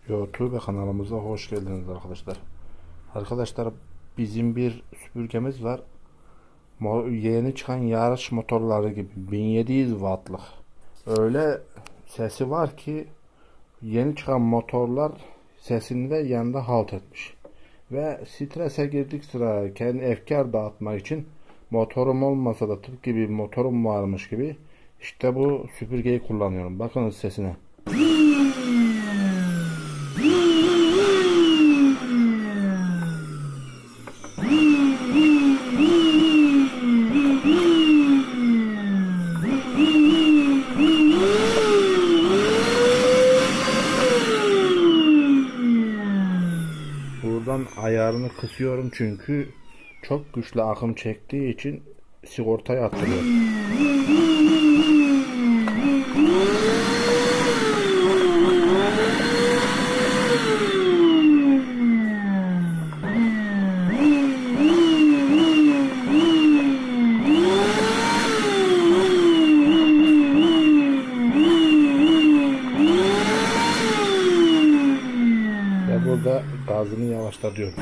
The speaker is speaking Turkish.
YouTube kanalımıza hoş geldiniz arkadaşlar. Arkadaşlar bizim bir süpürgemiz var. Yeni çıkan yarış motorları gibi 1700 wattlık. Öyle sesi var ki yeni çıkan motorlar sesinde yanında halt etmiş. Ve strese girdik sıra kendi efkar dağıtmak için motorum olmasa da tıpkı bir motorum varmış gibi işte bu süpürgeyi kullanıyorum. Bakınız sesine. Buradan ayarını kısıyorum çünkü çok güçlü akım çektiği için sigortaya atılıyor. Ve burada gazını yavaşlatıyorum.